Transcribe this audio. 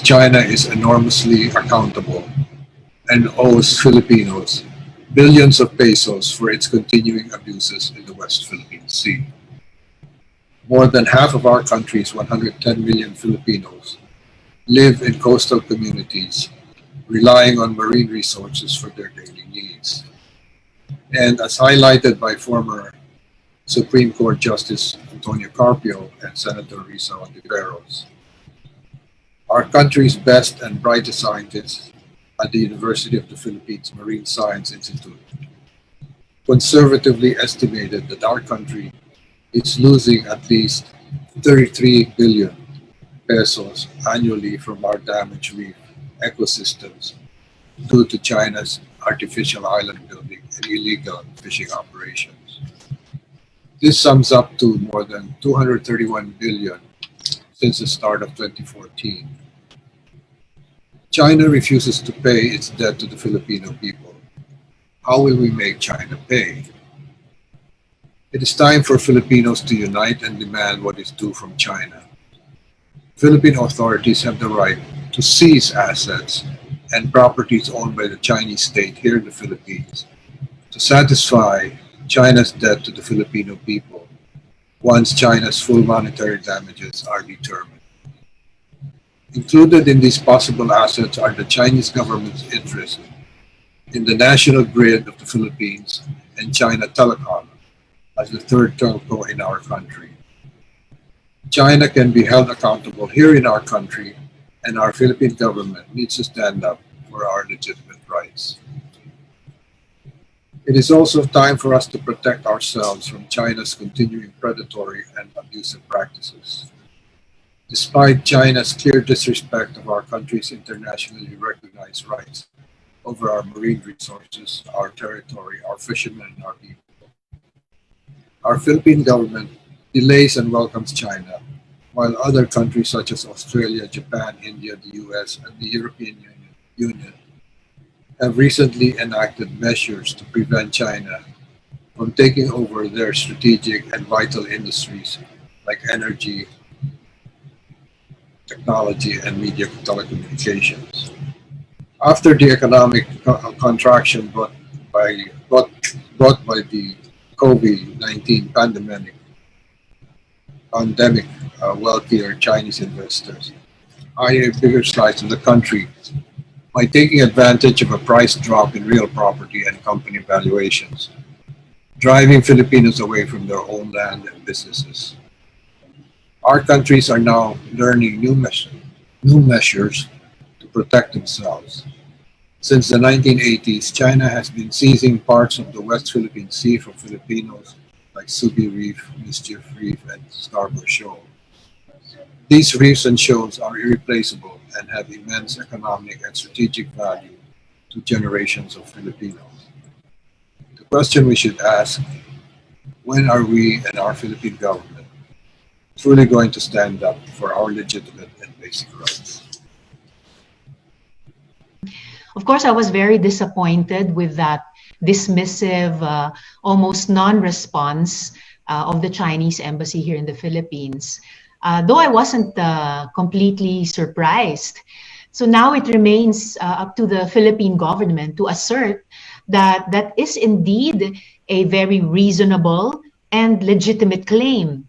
China is enormously accountable and owes Filipinos billions of pesos for its continuing abuses in the West Philippine Sea. More than half of our country's 110 million Filipinos live in coastal communities relying on marine resources for their daily needs. And as highlighted by former Supreme Court Justice Antonio Carpio and Senator Rizal, our country's best and brightest scientists at the University of the Philippines Marine Science Institute conservatively estimated that our country is losing at least 33 billion pesos annually from our damaged reef ecosystems due to China's artificial island building and illegal fishing operations. This sums up to more than 231 billion since the start of 2014. China refuses to pay its debt to the Filipino people. How will we make China pay? It is time for Filipinos to unite and demand what is due from China. Philippine authorities have the right to seize assets and properties owned by the Chinese state here in the Philippines to satisfy China's debt to the Filipino people once China's full monetary damages are determined. Included in these possible assets are the Chinese government's interest in the national grid of the Philippines and China Telecom as the third telco in our country. China can be held accountable here in our country, and our Philippine government needs to stand up for our legitimate rights. It is also time for us to protect ourselves from China's continuing predatory and abusive practices. Despite China's clear disrespect of our country's internationally recognized rights over our marine resources, our territory, our fishermen, and our people, our Philippine government delays and welcomes China, while other countries such as Australia, Japan, India, the US, and the European Union have recently enacted measures to prevent China from taking over their strategic and vital industries like energy, technology, and media telecommunications. After the economic contraction brought by the COVID-19 pandemic, wealthier Chinese investors eye a bigger slice of the country by taking advantage of a price drop in real property and company valuations, driving Filipinos away from their own land and businesses. Our countries are now learning new measures to protect themselves. Since the 1980s, China has been seizing parts of the West Philippine Sea from Filipinos like Subi Reef, Mischief Reef, and Scarborough Shoal. These reefs and shoals are irreplaceable and have immense economic and strategic value to generations of Filipinos. The question we should ask, when are we and our Philippine government truly going to stand up for our legitimate and basic rights? Of course, I was very disappointed with that dismissive, almost non-response of the Chinese embassy here in the Philippines. Though I wasn't completely surprised. So now it remains up to the Philippine government to assert that that is indeed a very reasonable and legitimate claim.